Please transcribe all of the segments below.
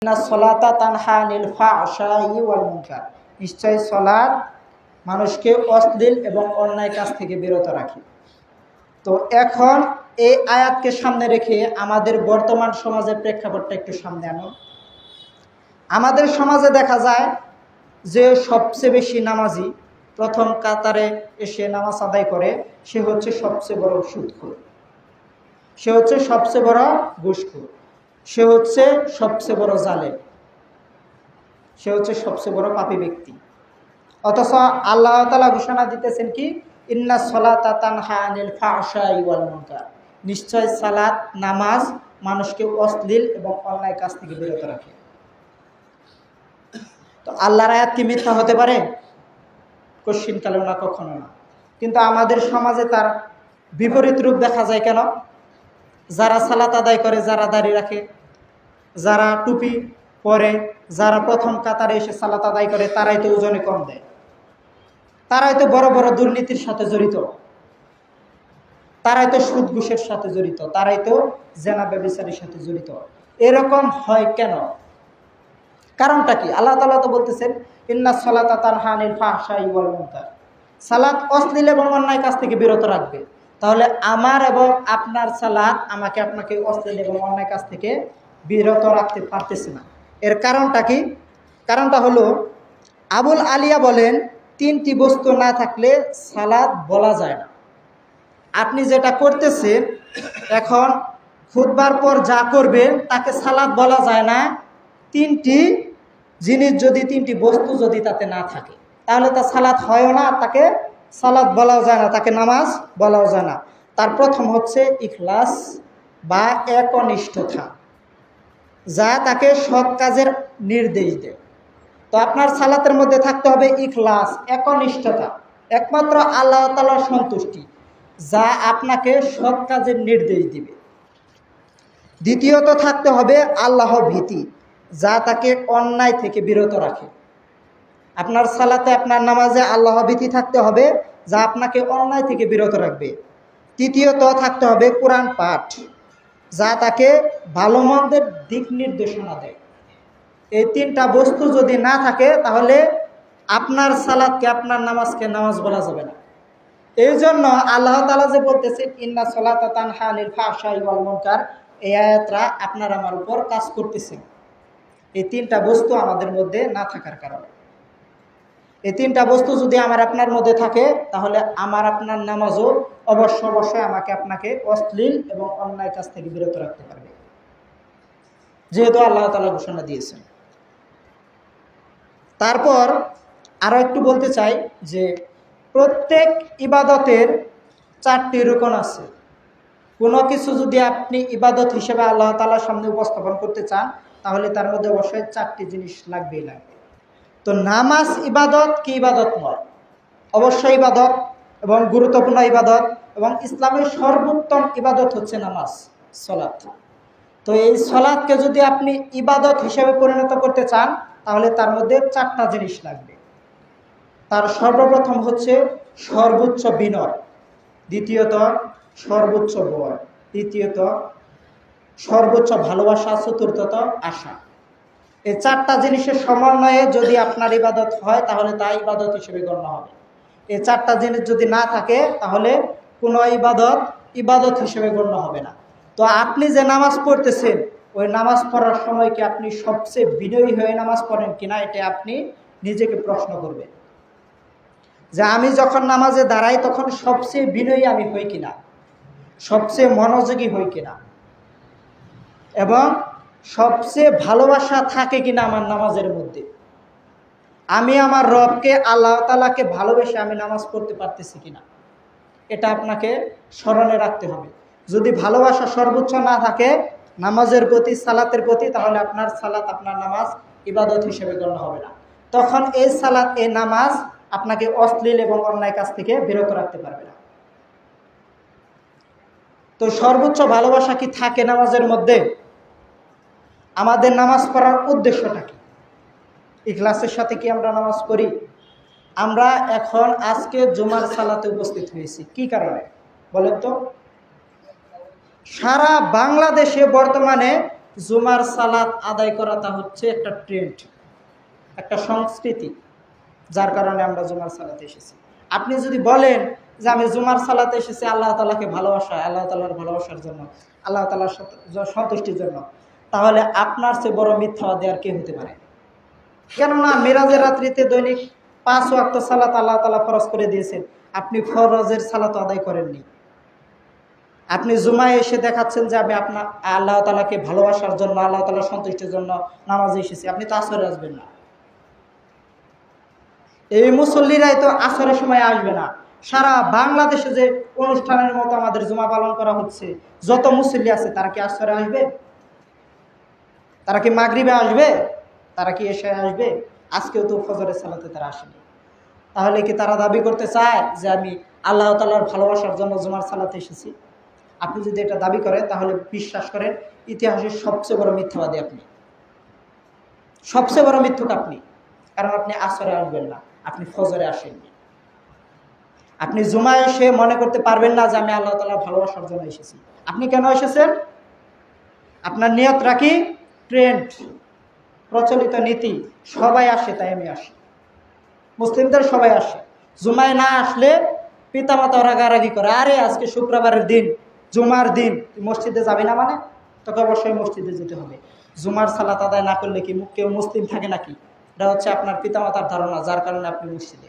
সলাতা তানহা আনিল ফাহশাই ওয়াল মুনকার, নিশ্চয় সলাত মানুষকে অশ্লীল এবং অন্যায় কাজ থেকে বিরত রাখে। তো এখন এই আয়াতকে সামনে রেখে আমাদের বর্তমান সমাজের প্রেক্ষাপটটা একটু সামনে আনো। আমাদের সমাজে দেখা যায় যে সবচেয়ে বেশি নামাজি, প্রথম কাতারে এসে নামাজ আদায় করে, সে হচ্ছে সবচেয়ে বড় সুদখোর, সে হচ্ছে সবচেয়ে বড় ঘুষখোর, সে হচ্ছে সবচেয়ে বড় জালেম, সে হচ্ছে সবচেয়ে বড় পাপী ব্যক্তি। অথচ আল্লাহ তাআলা ঘোষণা দিতেছেন কি, ইন্না সলাতা তানহা আনিল ফাহশাই ওয়াল মুনকার, নিশ্চয় সালাত নামাজ মানুষকে অশ্লীল এবং অন্যায় কাজ থেকে বিরত রাখে। তো আল্লাহর আয়াত কি মিথ্যা হতে পারে? কশ্চিনকালেও না, কখনো না। কিন্তু আমাদের সমাজে তার বিপরীত রূপ দেখা যায় কেন? যারা সালাত আদায় করে, যারা দাড়ি রাখে, যারা টুপি পরে, যারা প্রথম কাতারে এসে সালাত আদায় করে, তারাই তো ওজনে কম দেয়, তারাই তো বড় বড় দুর্নীতির সাথে জড়িত, তারাই তো সুদ ঘুষের সাথে জড়িত, তারাই তো জেনা ব্যভিচারের সাথে জড়িত। এরকম হয় কেন? কারণটা কি? আল্লাহ তাআলা তো বলতেছেন ইন্না সলাতা তানহা আনিল ফাহশাই ওয়াল মুনকার, সালাত অশ্লীল এবং অন্যায় কাজ থেকে বিরত রাখবে। তাহলে আমার এবং আপনার সালাত আমাকে আপনাকে অশ্লীল এবং অন্যায় কাজ থেকে বিরত রাখতে পারতেছে না। এর কারণটা কি? কারণটা হলো, আবুল আলিয়া বলেন, তিনটি বস্তু না থাকলে সালাত বলা যায় না। আপনি যেটা করতেছেন এখন, খুতবার পর যা করবেন তাকে সালাত বলা যায় না। তিনটি জিনিস যদি, তিনটি বস্তু যদি তাতে না থাকে, তাহলে তার সালাত হয়ও না, তাকে সালাত বলাও যায় না, তাকে নামাজ বলাও যায় না। তার প্রথম হচ্ছে ইখলাস বা একনিষ্ঠতা, যা তাকে সৎ কাজের নির্দেশ দেয়। তো আপনার সালাতের মধ্যে থাকতে হবে ইখলাস, একনিষ্ঠতা, একমাত্র আল্লাহ তাআলার সন্তুষ্টি, যা আপনাকে সৎ কাজের নির্দেশ দিবে। দ্বিতীয়ত থাকতে হবে আল্লাহ ভীতি, যা তাকে অন্যায় থেকে বিরত রাখে। আপনার সালাতে, আপনার নামাজে আল্লাহ ভীতি থাকতে হবে, যা আপনাকে অন্যায় থেকে বিরত রাখবে। তৃতীয়ত থাকতে হবে কোরআন পাঠ, যা তাকে ভালো মন্দের দিক নির্দেশনা দেয়। এই তিনটা বস্তু যদি না থাকে, তাহলে আপনার সালাতকে, আপনার নামাজকে নামাজ বলা যাবে না। এই জন্য আল্লাহ তাআলা যে বলতেছেন ইন্না সলাতা তানহা আনিল ফাহশাই ওয়াল মুনকার, এই আয়াতটা আপনার আমার উপর কাজ করতেছে। এই তিনটা বস্তু আমাদের মধ্যে না থাকার কারণে, এই তিনটা বস্তু যদি আমার আপনার মধ্যে থাকে, তাহলে আমার আপনার নামাজও অবশ্যই আমাকে আপনাকে অশ্লীল এবং অন্যায় কাজ থেকে বিরত রাখতে পারবে, যেহেতু আল্লাহ তাআলা ঘোষণা দিয়েছেন। তারপর আরো একটু বলতে চাই যে প্রত্যেক ইবাদতের চারটি রুকন আছে। কোনো কিছু যদি আপনি ইবাদত হিসেবে আল্লাহ তাআলার সামনে উপস্থাপন করতে চান, তাহলে তার মধ্যে অবশ্যই চারটি জিনিস লাগবেই লাগবে। তো নামাজ ইবাদত কি ইবাদত নয়? অবশ্যই ইবাদত এবং গুরুত্বপূর্ণ ইবাদত, এবং ইসলামের সর্বোত্তম ইবাদত হচ্ছে নামাজ, সালাত। তো এই সালাতকে যদি আপনি ইবাদত হিসেবে পরিণত করতে চান, তাহলে তার মধ্যে চারটা জিনিস লাগবে। তার সর্বপ্রথম হচ্ছে সর্বোচ্চ বিনয়, দ্বিতীয়ত সর্বোচ্চ ভয়, তৃতীয়ত সর্বোচ্চ ভালোবাসা, চতুর্থত আশা। এই চারটা জিনিসের সমন্বয়ে যদি আপনার ইবাদত হয়, তাহলে তা ইবাদত হিসেবে গণ্য হবে। এই চারটা জিনিস যদি না থাকে, তাহলে কোনো ইবাদত হিসেবে গণ্য হবে না। তো আপনি যে নামাজ পড়তেছেন, ওই নামাজ পড়ার সময় কি আপনি সবচেয়ে বিনয়ী হয়ে নামাজ পড়েন কিনা, এটা আপনি নিজেকে প্রশ্ন করবেন, যে আমি যখন নামাজে দাঁড়াই তখন সবচেয়ে বিনয়ী আমি হই কিনা, সবচেয়ে মনোযোগী হই কিনা, এবং সবচেয়ে ভালোবাসা থাকে কিনা আমার নামাজের মধ্যে। আমি আমার রবকে, আল্লাহ তাআলাকে ভালোবেসে আমি নামাজ পড়তে পারতেছি কিনা, এটা আপনাকে স্মরণে রাখতে হবে। যদি ভালোবাসা সর্বোচ্চ না থাকে নামাজের প্রতি, সালাতের প্রতি, তাহলে আপনার সালাত, আপনার নামাজ ইবাদত হিসেবে গণ্য হবে না। তখন এই সালাত, এই নামাজ আপনাকে অশ্লীল এবং অন্যায় কাজ থেকে বিরত রাখতে পারবে না। তো সর্বোচ্চ ভালোবাসা কি থাকে নামাজের মধ্যে? আমাদের নামাজ পড়ার উদ্দেশ্যটা কি? ইখলাসের সাথে কি আমরা নামাজ পড়ি? আমরা এখন আজকে জুমার সালাতে উপস্থিত হয়েছি কি কারণে বলেন তো? সারা বাংলাদেশে বর্তমানে জুমার সালাত আদায় করাটা হচ্ছে একটা ট্রেন্ড, একটা সংস্কৃতি, যার কারণে আমরা জুমার সালাতে এসেছি। আপনি যদি বলেন যে আমি জুমার সালাতে এসেছি আল্লাহ তাআলাকে ভালোবাসা, আল্লাহ তাআলার ভালোবাসার জন্য, আল্লাহ তাআলার সন্তুষ্টির জন্য, তাহলে আপনার চেয়ে বড় মিথ্যাবাদী আর কে হতে পারে? কেননা মিরাজের রাত্রিতে দৈনিক 5 ওয়াক্ত সালাত আল্লাহ তাআলা ফরজ করে দিয়েছেন, আপনি ফরজের সালাত আদায় করেননি। আপনি জুমায় এসে দেখাচ্ছেন যে আমি আপনার আল্লাহ তাআলাকে ভালোবাসার জন্য, আল্লাহ তাআলার সন্তুষ্টির জন্য নামাজে এসেছি, আপনি তো আসরে আসবেন না। এই মুসল্লিরাই তো আসরের সময় আসবে না। সারা বাংলাদেশে যে অনুষ্ঠানের মতো আমাদের জুমা পালন করা হচ্ছে, যত মুসল্লি আছে তারা কি আসরে আসবে? তারা কি মাগরিবে আসবে? তারা কি এশায় আসবে? আজকেও তো ফজরের সালাতে তারা আসেনি। তাহলে কি তারা দাবি করতে চায় যে আমি আল্লাহ তাআলার ভালোবাসার জন্য জুমার সালাতে এসেছি? আপনি যদি এটা দাবি করেন তাহলে বিশ্বাস করেন ইতিহাসের সবচেয়ে বড় মিথ্যাবাদী আপনি, সবচেয়ে বড় মিথ্যুক আপনি। কারণ আপনি আসরে আসবেন না, আপনি ফজরে আসেননি। আপনি জুমায় এসে মনে করতে পারবেন না যে আমি আল্লাহ তাআলার ভালোবাসার জন্য এসেছি। আপনি কেন এসেছেন? আপনার নিয়ত রাখি ট্রেন্ড, প্রচলিত নীতি, সবাই আসে তাই আমি আসি। মুসলিমদের সবাই আসে, জুমায় না আসলে পিতামাতা রাগারাগি করে, আরে আজকে শুক্রবারের দিন, জুমার দিন, তুই মসজিদে যাবি না? মানে তোকে অবশ্যই মসজিদে যেতে হবে। জুমার সালাত আদায় না করলে কি কেউ মুসলিম থাকে নাকি? এটা হচ্ছে আপনার পিতামাতার ধারণা, যার কারণে আপনি মসজিদে,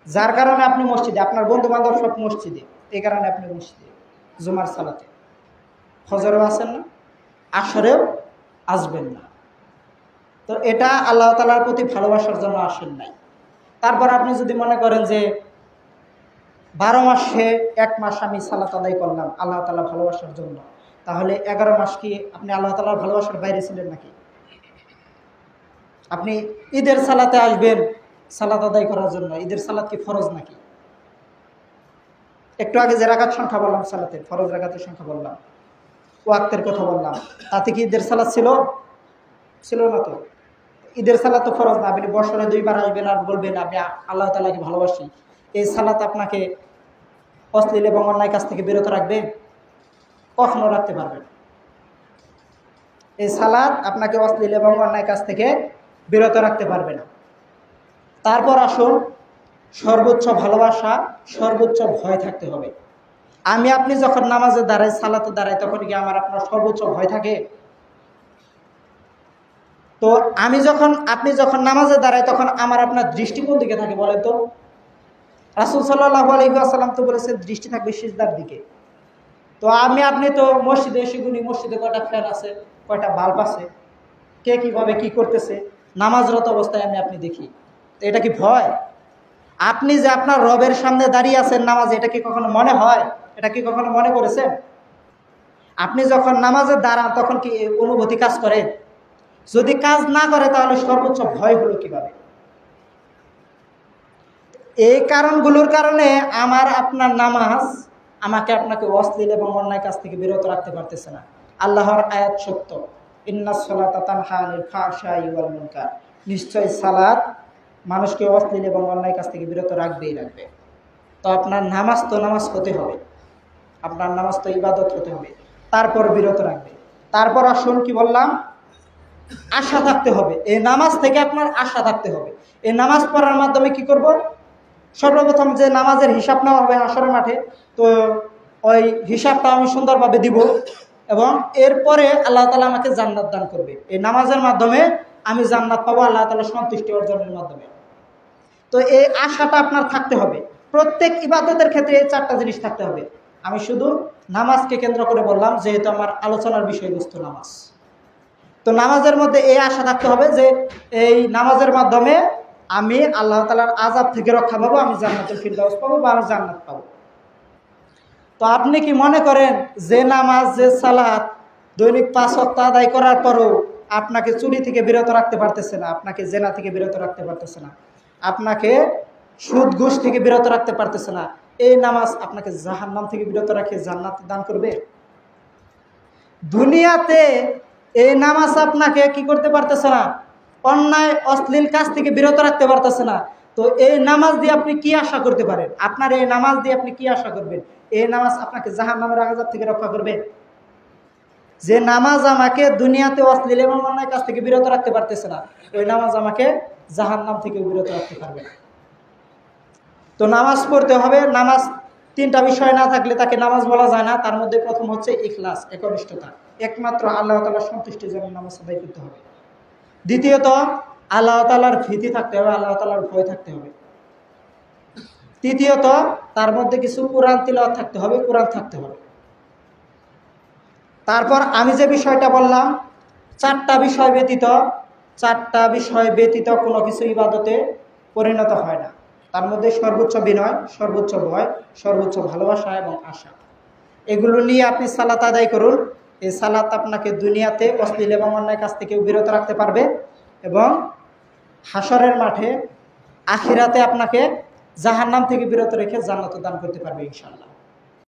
যার কারণে আপনি মসজিদে, আপনার বন্ধু বান্ধব সব মসজিদে, এই কারণে আপনি মসজিদে জুমার সালাতে। ফজরেও আসেন না, আসরেও আসবেন না। তো এটা আল্লাহ তাআলার প্রতি ভালোবাসার জন্য আসেন নাই। তারপর আপনি যদি মনে করেন যে 12 মাসে 1 মাস আমি সালাত আদায় করলাম আল্লাহ তাআলা ভালোবাসার জন্য, তাহলে 11 মাস কি আপনি আল্লাহ তাআলার ভালোবাসার বাইরে ছিলেন নাকি? আপনি ঈদের সালাতে আসবেন সালাত আদায় করার জন্য, ঈদের সালাত কি ফরজ নাকি? একটু আগে যে রাকাত সংখ্যা বললাম সালাতের, ফরজ রাকাতের সংখ্যা বললাম, ওয়াক্তের কথা বললাম, তাতে কি ঈদের সালাত ছিল? ছিল না তো। ঈদের সালাত তো ফরজ না। আপনি বছরে 2 বার আসবেন আর বলবেন আমি আল্লাহ তাআলাকে ভালোবাসি, এই সালাত আপনাকে অশ্লীল এবং অন্যায় কাজ থেকে বিরত রাখবে? কখনো রাখতে পারবে না। এই সালাত আপনাকে অশ্লীল এবং অন্যায় কাজ থেকে বিরত রাখতে পারবে না। তারপর আসুন, সর্বোচ্চ ভালোবাসা, সর্বোচ্চ ভয় থাকতে হবে। আমি আপনি যখন নামাজে দাঁড়াই, সালাতে দাঁড়াই, তখন কি আমার আপনার সর্বোচ্চ ভয় থাকে? তো আপনি যখন নামাজে দাঁড়াই তখন আমার আপনার দৃষ্টি কোন দিকে থাকে বলেন তো? রাসূল সাল্লাল্লাহু আলাইহি ওয়াসাল্লাম তো বলেছেন দৃষ্টি থাকবে সিজদার দিকে। তো আপনি তো মসজিদে এসে গুনি মসজিদে কয়টা ফ্যান আছে, কয়টা বাল্ব আছে, কে কিভাবে কি করতেছে, নামাজরত অবস্থায় আপনি দেখি। তো এটা কি ভয়? আপনি যে আপনার রবের সামনে দাঁড়িয়ে আছেন নামাজে, এটা কি কখনো মনে হয়? এটা কি কখনো মনে করেছেন? আপনি যখন নামাজে দাঁড়ান তখন কি অনুভূতি কাজ করে? যদি কাজ না করে তাহলে সর্বোচ্চ ভয় হলো কিভাবে? এই কারণগুলোর কারণে আমার আপনার নামাজ আমাকে আপনাকে অশ্লীল এবং অন্যায় কাজ থেকে বিরত রাখতে পারতেছে না। আল্লাহর আয়াত সত্য, ইন্নাস সালাতা তানহা আনিল ফাহশাই ওয়াল মুনকার, নিশ্চয় সালাত মানুষকে অশ্লীল এবং অন্যায় কাজ থেকে বিরত রাখবেই রাখবে। তো আপনার নামাজ তো নামাজ হতে হবে, আপনার নামাজ তো ইবাদত হতে হবে, তারপর বিরত রাখবে। তারপর আসুন কি বললাম, আশা থাকতে হবে। এই নামাজ থেকে আপনার আশা থাকতে হবে। এই নামাজ পড়ার মাধ্যমে কি করব? সর্বপ্রথম যে নামাজের হিসাব নেওয়া হবে হাসরের মাঠে, তো ওই হিসাবটা আমি সুন্দরভাবে দিব এবং এরপরে আল্লাহ তাআলা আমাকে জান্নাত দান করবে। এই নামাজের মাধ্যমে আমি জান্নাত পাবো আল্লাহ তাআলার সন্তুষ্টি অর্জনের মাধ্যমে। তো এই আশাটা আপনার থাকতে হবে। প্রত্যেক ইবাদতের ক্ষেত্রে এই 4টা জিনিস থাকতে হবে। আমি শুধু নামাজকে কেন্দ্র করে বললাম যেহেতু আমার আলোচনার বিষয়বস্তু নামাজ। তো নামাজের মধ্যে এই আশা থাকতে হবে যে এই নামাজের মাধ্যমে আমি আল্লাহ তাআলার আযাব থেকে রক্ষা পাবো, আমি জান্নাতুল ফিরদাউস পাবো বা আমি জান্নাত পাবো। তো আপনি কি মনে করেন যে নামাজ, যে সালাত দৈনিক 5 ওয়াক্ত আদায় করার পরও আপনাকে চুরি থেকে বিরত রাখতে পারতেছে না, আপনাকে জেনা থেকে বিরত রাখতে পারতেছে না, আপনাকে সুদ ঘুষ থেকে বিরত রাখতে পারতেছে না, এই নামাজ আপনাকে জাহান্নাম থেকে বিরত রাখে জান্নাত দান করবে? দুনিয়াতে এই নামাজ আপনাকে কি করতে পারতেছে না? অন্যায় অশ্লীল কাজ থেকে বিরত রাখতে পারতেছে না। তো এই নামাজ দিয়ে আপনি কি আশা করতে পারেন? আপনার এই নামাজ দিয়ে আপনি কি আশা করবেন? এই নামাজ আপনাকে জাহান্নামের আযাব থেকে রক্ষা করবে? যে নামাজ আমাকে দুনিয়াতে অশ্লীল এবং অন্যায় কাজ থেকে বিরত রাখতে পারতেছে না, ওই নামাজ আমাকে জাহান্নাম থেকে বিরত রাখতে পারবে না। তো নামাজ পড়তে হবে। নামাজ তিনটা বিষয় না থাকলে তাকে নামাজ বলা যায় না। তার মধ্যে প্রথম হচ্ছে ইখলাস, একনিষ্ঠতা, একমাত্র আল্লাহ তাআলার সন্তুষ্টির জন্য নামাজ আদায় করতে হবে। দ্বিতীয়ত আল্লাহ তাআলার ভীতি থাকতে হবে, আল্লাহ তাআলার ভয় থাকতে হবে। তৃতীয়ত তার মধ্যে কিছু কোরআন তিলাওয়াত থাকতে হবে, কোরআন থাকতে হবে। তারপর আমি যে বিষয়টা বললাম, চারটা বিষয় ব্যতীত কোনো কিছু ইবাদতে পরিণত হয় না। তার মধ্যে সর্বোচ্চ বিনয়, সর্বোচ্চ ভয়, সর্বোচ্চ ভালোবাসা এবং আশা, এগুলো নিয়ে আপনি সালাত আদায় করুন। এই সালাত আপনাকে দুনিয়াতে অশ্লীল এবং অন্যায় কাছ থেকে বিরত রাখতে পারবে এবং হাসরের মাঠে আখিরাতে আপনাকে জাহান্নাম থেকে বিরত রেখে জান্নাত দান করতে পারবে ইনশাআল্লাহ।